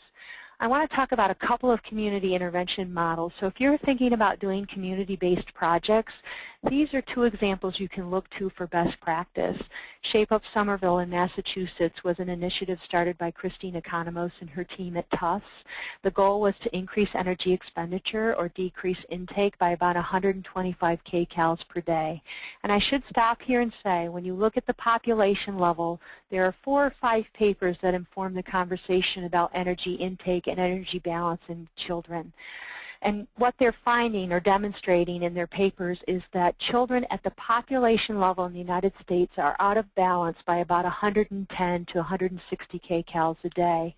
I want to talk about a couple of community intervention models. So if you're thinking about doing community-based projects, These are two examples you can look to for best practice. Shape Up Somerville in Massachusetts was an initiative started by Christine Economos and her team at Tufts. The goal was to increase energy expenditure or decrease intake by about 125 kcals per day. And I should stop here and say, when you look at the population level, there are 4 or 5 papers that inform the conversation about energy intake and energy balance in children. And what they're finding or demonstrating in their papers is that children at the population level in the United States are out of balance by about 110 to 160 kcals a day.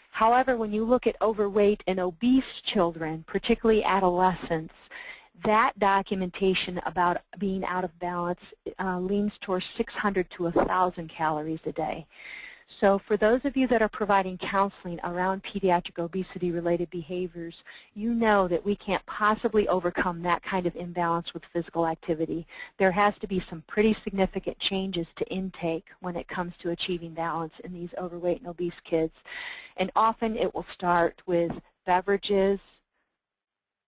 However, when you look at overweight and obese children, particularly adolescents, that documentation about being out of balance leans towards 600 to 1,000 calories a day. So for those of you that are providing counseling around pediatric obesity-related behaviors, you know that we can't possibly overcome that kind of imbalance with physical activity. There has to be some pretty significant changes to intake when it comes to achieving balance in these overweight and obese kids. And often it will start with beverages,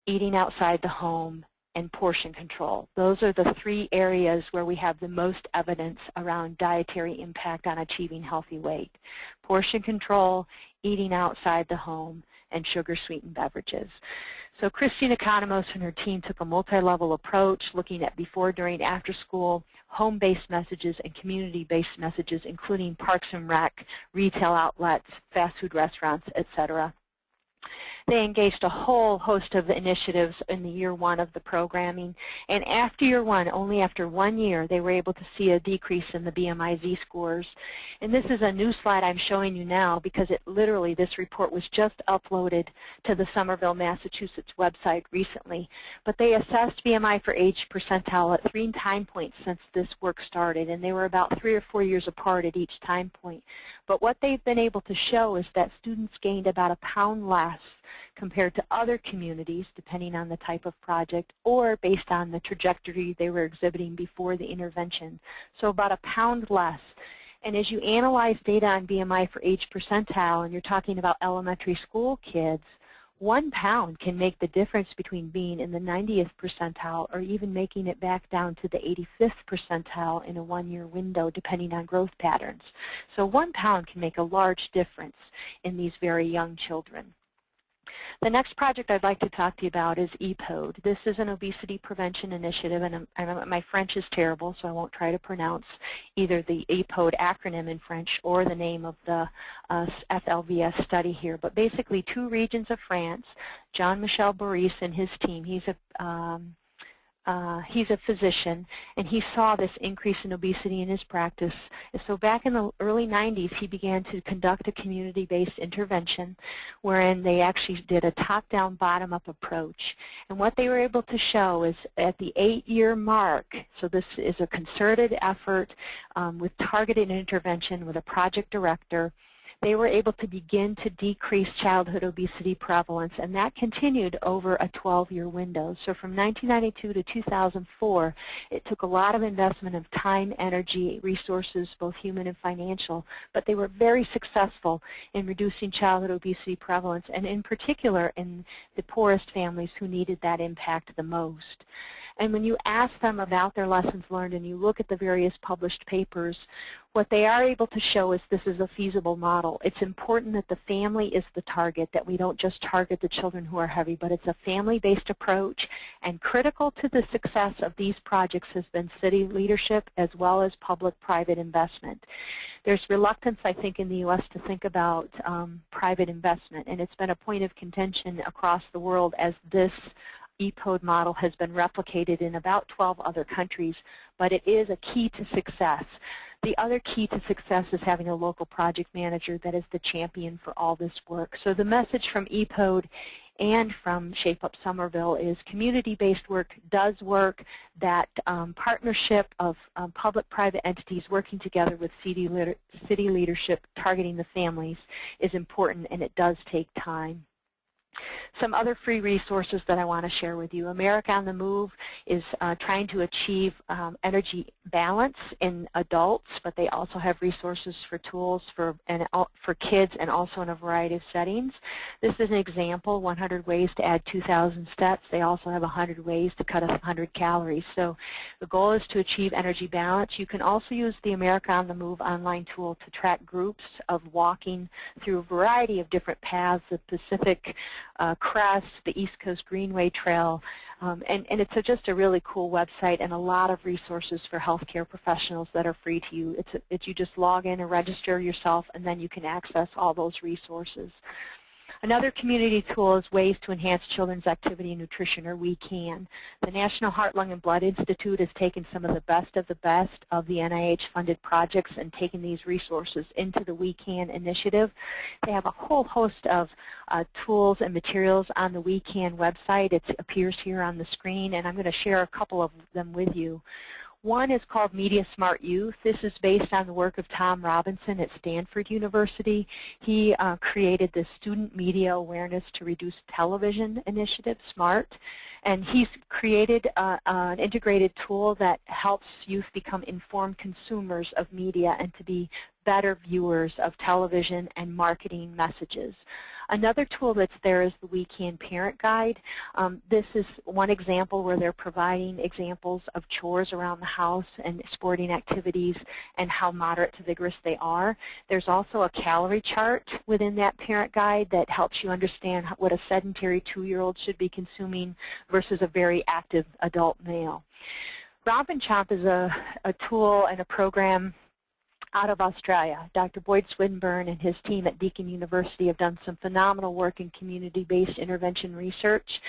eating outside the home, and portion control. Those are the 3 areas where we have the most evidence around dietary impact on achieving healthy weight. Portion control, eating outside the home, and sugar-sweetened beverages. So Christine Economos and her team took a multi-level approach looking at before, during, after school, home-based messages and community-based messages, including parks and rec, retail outlets, fast food restaurants, etc. They engaged a whole host of initiatives in the year 1 of the programming, and after year 1, only after 1 year, they were able to see a decrease in the BMI Z-scores. And this is a new slide I'm showing you now because this report was just uploaded to the Somerville, Massachusetts website recently. But they assessed BMI for age percentile at 3 time points since this work started, and they were about 3 or 4 years apart at each time point. But what they've been able to show is that students gained about 1 pound less compared to other communities, depending on the type of project, or based on the trajectory they were exhibiting before the intervention. So about 1 pound less. And as you analyze data on BMI for age percentile, and you're talking about elementary school kids, 1 pound can make the difference between being in the 90th percentile or even making it back down to the 85th percentile in a 1-year window, depending on growth patterns. So 1 pound can make a large difference in these very young children. The next project I'd like to talk to you about is EPOD. This is an obesity prevention initiative, and my French is terrible, so I won't try to pronounce either the EPOD acronym in French or the name of the FLVS study here. But basically 2 regions of France, Jean-Michel Boris and his team, he's a physician, and he saw this increase in obesity in his practice. And so back in the early 90s, he began to conduct a community-based intervention wherein they actually did a top-down, bottom-up approach. And what they were able to show is at the 8-year mark, so this is a concerted effort with targeted intervention with a project director, they were able to begin to decrease childhood obesity prevalence, and that continued over a 12-year window. So from 1992 to 2004, it took a lot of investment of time, energy, resources, both human and financial, but they were very successful in reducing childhood obesity prevalence, and in particular in the poorest families who needed that impact the most. And when you ask them about their lessons learned and you look at the various published papers, what they are able to show is this is a feasible model. It's important that the family is the target, that we don't just target the children who are heavy, but it's a family-based approach. And critical to the success of these projects has been city leadership as well as public-private investment. There's reluctance, I think, in the U.S. to think about private investment, and it's been a point of contention across the world as this EPOD model has been replicated in about 12 other countries, but it is a key to success. The other key to success is having a local project manager that is the champion for all this work. So the message from EPOD and from Shape Up Somerville is community-based work does work, that partnership of public-private entities working together with city leadership targeting the families is important, and it does take time. Some other free resources that I want to share with you. America on the Move is trying to achieve energy balance in adults, but they also have resources for tools for kids and also in a variety of settings. This is an example, 100 ways to add 2,000 steps. They also have 100 ways to cut 100 calories. So the goal is to achieve energy balance. You can also use the America on the Move online tool to track groups of walking through a variety of different paths, the Pacific Crest, the East Coast Greenway Trail, and it's just a really cool website and a lot of resources for healthcare professionals that are free to you. You just log in and register yourself, and then you can access all those resources. Another community tool is Ways to Enhance Children's Activity and Nutrition, or We Can. The National Heart, Lung, and Blood Institute has taken some of the best of the NIH-funded projects and taken these resources into the We Can initiative. They have a whole host of tools and materials on the We Can website. It appears here on the screen, and I'm going to share a couple of them with you. One is called Media Smart Youth. This is based on the work of Tom Robinson at Stanford University. He created the Student Media Awareness to Reduce Television initiative, SMART, and he's created an integrated tool that helps youth become informed consumers of media and to be better viewers of television and marketing messages. Another tool that's there is the We Can Parent Guide. This is one example where they're providing examples of chores around the house and sporting activities and how moderate to vigorous they are. There's also a calorie chart within that parent guide that helps you understand what a sedentary 2-year-old should be consuming versus a very active adult male. Romp and Chomp is a tool and a program out of Australia. Dr. Boyd Swinburne and his team at Deakin University have done some phenomenal work in community-based intervention research.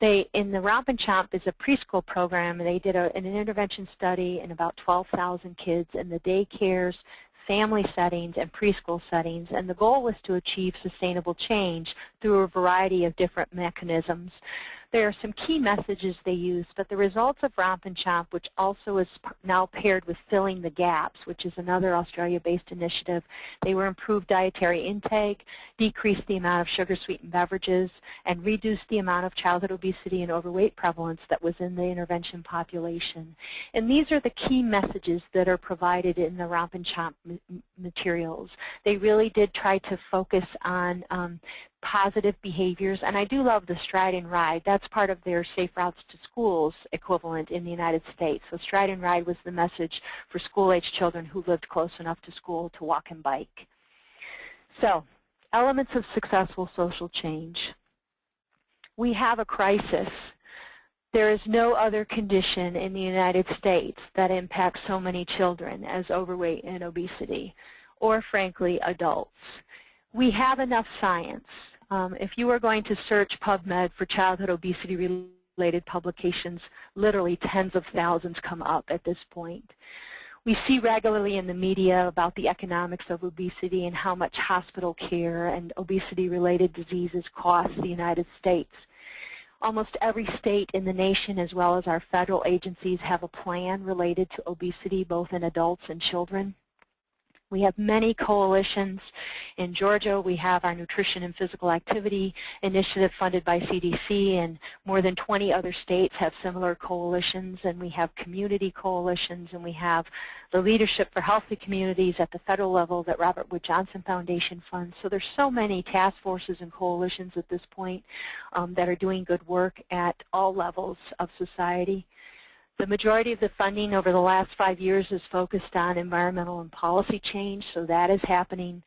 In the Romp and Chomp is a preschool program, and they did an intervention study in about 12,000 kids in the daycares, family settings, and preschool settings, and the goal was to achieve sustainable change through a variety of different mechanisms. There are some key messages they use, but the results of Romp and Chomp, which also is now paired with Filling the Gaps, which is another Australia-based initiative, they were improved dietary intake, decreased the amount of sugar-sweetened beverages, and reduced the amount of childhood obesity and overweight prevalence that was in the intervention population. And these are the key messages that are provided in the Romp and Chomp materials. They really did try to focus on positive behaviors, and I do love the Stride and Ride. That's part of their Safe Routes to Schools equivalent in the United States. So Stride and Ride was the message for school-age children who lived close enough to school to walk and bike. So, elements of successful social change. We have a crisis. There is no other condition in the United States that impacts so many children as overweight and obesity, or frankly, adults. We have enough science. If you are going to search PubMed for childhood obesity-related publications, literally tens of thousands come up at this point. We see regularly in the media about the economics of obesity and how much hospital care and obesity-related diseases cost the United States. Almost every state in the nation, as well as our federal agencies, have a plan related to obesity, both in adults and children. We have many coalitions. In Georgia, we have our Nutrition and Physical Activity Initiative funded by CDC, and more than 20 other states have similar coalitions, and we have community coalitions, and we have the Leadership for Healthy Communities at the federal level that Robert Wood Johnson Foundation funds. So there's so many task forces and coalitions at this point that are doing good work at all levels of society. The majority of the funding over the last 5 years is focused on environmental and policy change, so that is happening.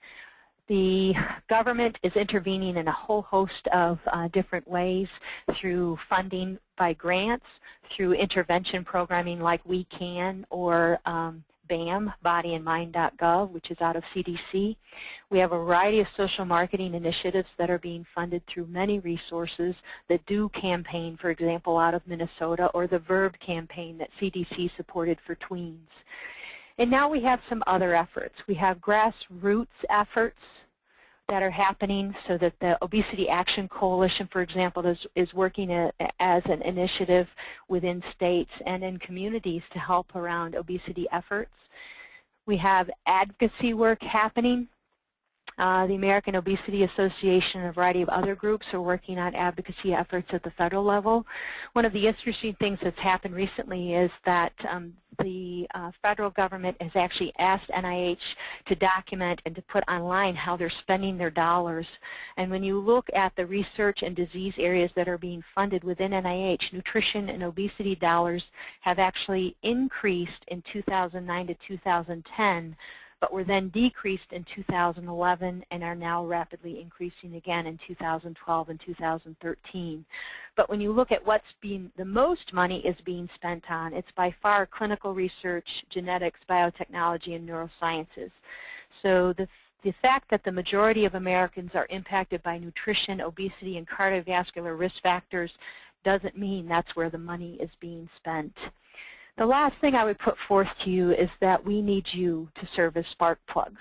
The government is intervening in a whole host of different ways through funding by grants, through intervention programming like We Can, or BAM, bodyandmind.gov, which is out of CDC. We have a variety of social marketing initiatives that are being funded through many resources. The DO campaign, for example, out of Minnesota, or the VERB campaign that CDC supported for tweens. And now we have some other efforts. We have grassroots efforts that are happening, so that the Obesity Action Coalition, for example, is working as an initiative within states and in communities to help around obesity efforts. We have advocacy work happening. The American Obesity Association and a variety of other groups are working on advocacy efforts at the federal level. One of the interesting things that's happened recently is that the federal government has actually asked NIH to document and to put online how they're spending their dollars. And when you look at the research and disease areas that are being funded within NIH, nutrition and obesity dollars have actually increased in 2009 to 2010, but were then decreased in 2011 and are now rapidly increasing again in 2012 and 2013. But when you look at what's being, the most money is being spent on, it's by far clinical research, genetics, biotechnology, and neurosciences. So the fact that the majority of Americans are impacted by nutrition, obesity, and cardiovascular risk factors doesn't mean that's where the money is being spent. The last thing I would put forth to you is that we need you to serve as spark plugs.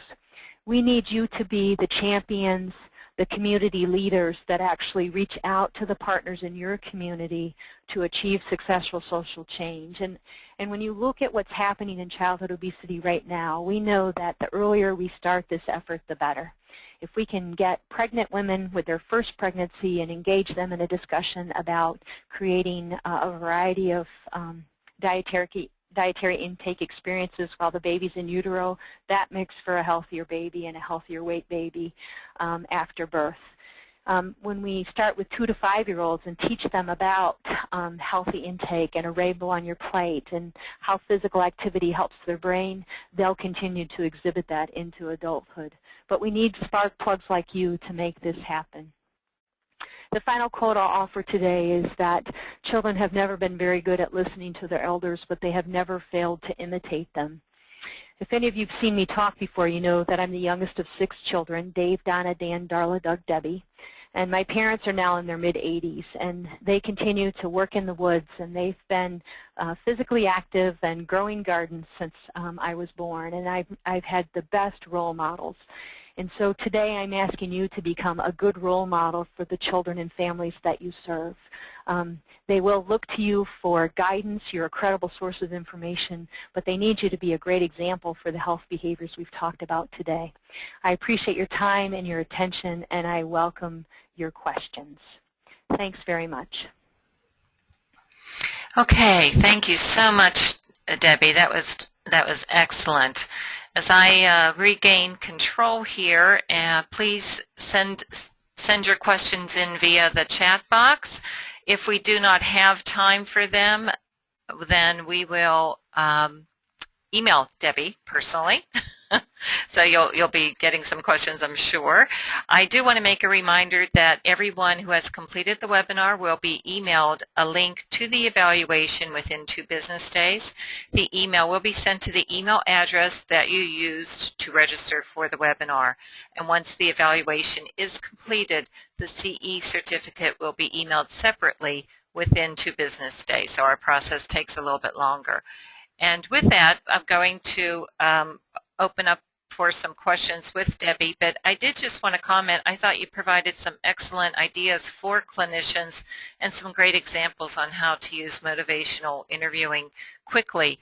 We need you to be the champions, the community leaders that actually reach out to the partners in your community to achieve successful social change. And when you look at what's happening in childhood obesity right now, we know that the earlier we start this effort, the better. If we can get pregnant women with their first pregnancy and engage them in a discussion about creating a variety of dietary intake experiences while the baby's in utero, that makes for a healthier baby and a healthier weight baby after birth. When we start with 2 to 5-year-olds and teach them about healthy intake and a rainbow on your plate and how physical activity helps their brain, they'll continue to exhibit that into adulthood. But we need spark plugs like you to make this happen. The final quote I'll offer today is that children have never been very good at listening to their elders, but they have never failed to imitate them. If any of you have seen me talk before, you know that I'm the youngest of 6 children, Dave, Donna, Dan, Darla, Doug, Debbie. And my parents are now in their mid-80s, and they continue to work in the woods, and they've been physically active and growing gardens since I was born, and I've had the best role models. And so today I'm asking you to become a good role model for the children and families that you serve. They will look to you for guidance. You're a credible source of information, but they need you to be a great example for the health behaviors we've talked about today. I appreciate your time and your attention, and I welcome your questions. Thanks very much. Okay, thank you so much, Debbie. That was excellent. As I regain control here, please send your questions in via the chat box. If we do not have time for them, then we will email Debbie personally. So you'll be getting some questions, I'm sure. I do want to make a reminder that everyone who has completed the webinar will be emailed a link to the evaluation within 2 business days. The email will be sent to the email address that you used to register for the webinar. And once the evaluation is completed, the CE certificate will be emailed separately within 2 business days. So our process takes a little bit longer. And with that, I'm going to open up for some questions with Debbie, but I did just want to comment. I thought you provided some excellent ideas for clinicians and some great examples on how to use motivational interviewing quickly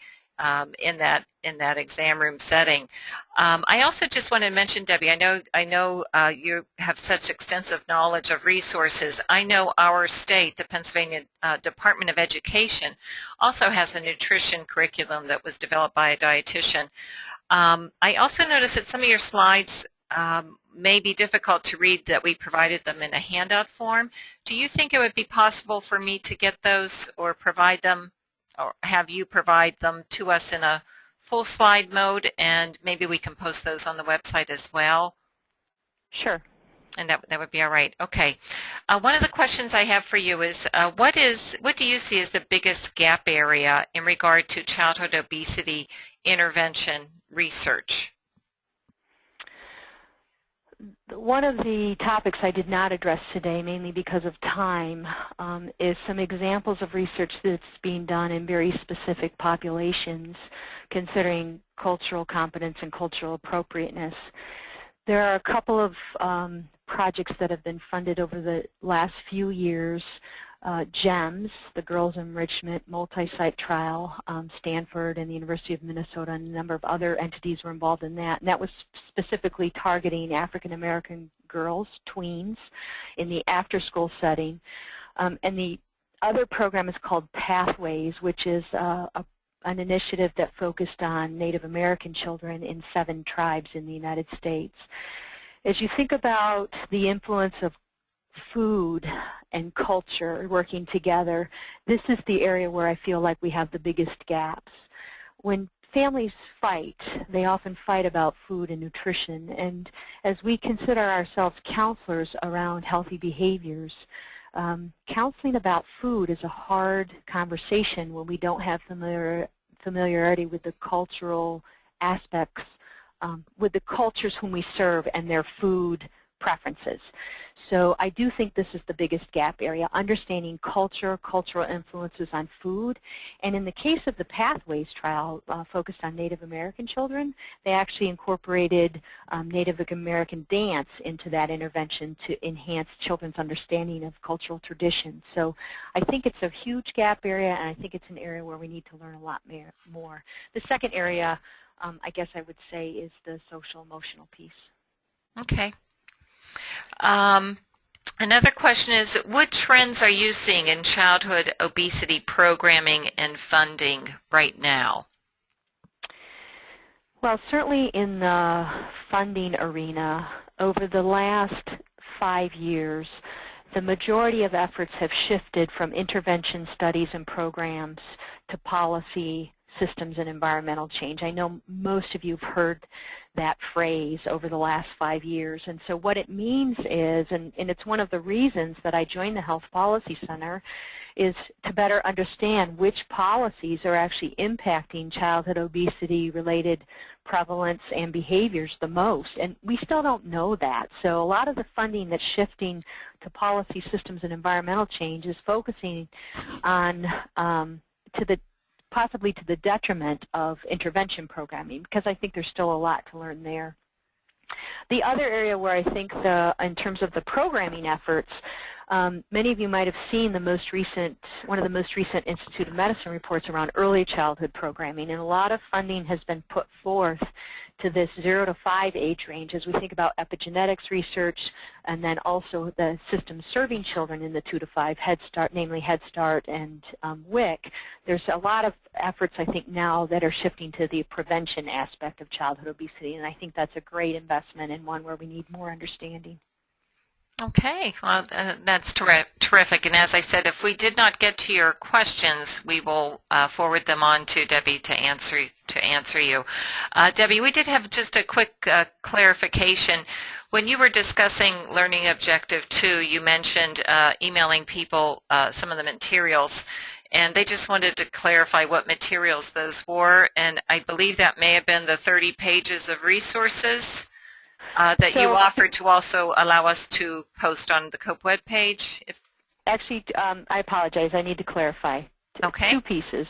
in that exam room setting. I also just want to mention, Debbie, I know you have such extensive knowledge of resources. I know our state, the Pennsylvania Department of Education, also has a nutrition curriculum that was developed by a dietitian. I also noticed that some of your slides may be difficult to read, that we provided them in a handout form. Do you think it would be possible for me to get those or provide them, or have you provide them to us in a full slide mode, and maybe we can post those on the website as well? Sure. And that would be all right. Okay. One of the questions I have for you is, what do you see as the biggest gap area in regard to childhood obesity intervention research? One of the topics I did not address today, mainly because of time, is some examples of research that's being done in very specific populations, considering cultural competence and cultural appropriateness. There are a couple of projects that have been funded over the last few years GEMS, the Girls Enrichment Multi-Site Trial. Stanford and the University of Minnesota and a number of other entities were involved in that. And that was specifically targeting African American girls, tweens, in the after-school setting. And the other program is called Pathways, which is an initiative that focused on Native American children in 7 tribes in the United States. As you think about the influence of food and culture working together, this is the area where I feel like we have the biggest gaps. When families fight, they often fight about food and nutrition, and as we consider ourselves counselors around healthy behaviors, counseling about food is a hard conversation when we don't have familiarity with the cultural aspects, with the cultures whom we serve and their food preferences. So I do think this is the biggest gap area, understanding culture, cultural influences on food. And in the case of the Pathways trial focused on Native American children, they actually incorporated Native American dance into that intervention to enhance children's understanding of cultural traditions. So I think it's a huge gap area, and I think it's an area where we need to learn a lot more. The second area, I guess I would say, is the social-emotional piece. Okay. Another question is, what trends are you seeing in childhood obesity programming and funding right now? Well, certainly in the funding arena, over the last 5 years, the majority of efforts have shifted from intervention studies and programs to policy, systems, and environmental change. I know most of you have heard that phrase over the last 5 years. And so what it means is, and it's one of the reasons that I joined the Health Policy Center, is to better understand which policies are actually impacting childhood obesity-related prevalence and behaviors the most. And we still don't know that. So a lot of the funding that's shifting to policy, systems, and environmental change is focusing on possibly to the detriment of intervention programming, because I think there's still a lot to learn there. The other area where I think in terms of the programming efforts, many of you might have seen one of the most recent Institute of Medicine reports around early childhood programming, and a lot of funding has been put forth to this 0 to 5 age range as we think about epigenetics research, and then also the systems serving children in the 2 to 5, Head Start, namely Head Start and WIC. There's a lot of efforts, I think, now that are shifting to the prevention aspect of childhood obesity, and I think that's a great investment and one where we need more understanding. Okay, well, that's terrific. And as I said, if we did not get to your questions, we will forward them on to Debbie to answer you. Debbie, we did have just a quick clarification. When you were discussing Learning Objective 2, you mentioned emailing people some of the materials, and they just wanted to clarify what materials those were, and I believe that may have been the 30 pages of resources that you offered to also allow us to post on the COPE webpage. Actually, I apologize. I need to clarify. Okay. 2 pieces.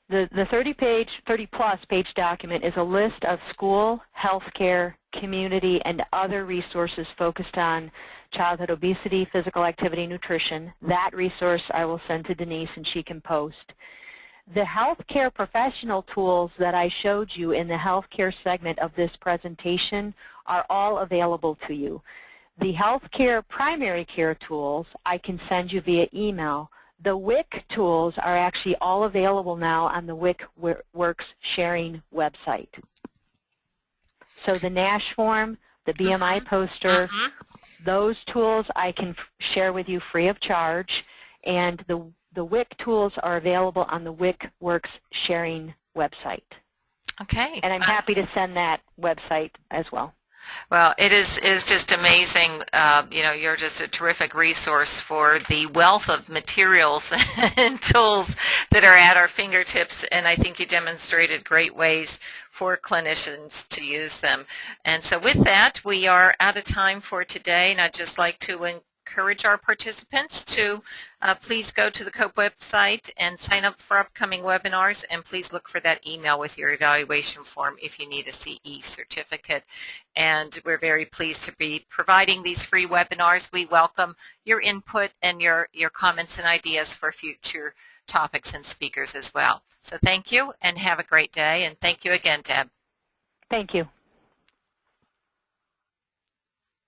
The 30-plus page document is a list of school, healthcare, community, and other resources focused on childhood obesity, physical activity, nutrition. That resource I will send to Denise, and she can post. The healthcare professional tools that I showed you in the healthcare segment of this presentation are all available to you. The healthcare primary care tools I can send you via email. The WIC tools are actually all available now on the WIC Works sharing website. So the NASH form, the BMI poster, those tools I can share with you free of charge, and the WIC tools are available on the WIC Works sharing website. Okay. And I'm happy to send that website as well. Well, it is just amazing. You're just a terrific resource for the wealth of materials and tools that are at our fingertips, and I think you demonstrated great ways for clinicians to use them. And so with that, we are out of time for today, and I'd just like to encourage our participants to please go to the COPE website and sign up for upcoming webinars, and please look for that email with your evaluation form if you need a CE certificate. And we're very pleased to be providing these free webinars. We welcome your input and your comments and ideas for future topics and speakers as well. So thank you and have a great day, and thank you again, Deb. Thank you.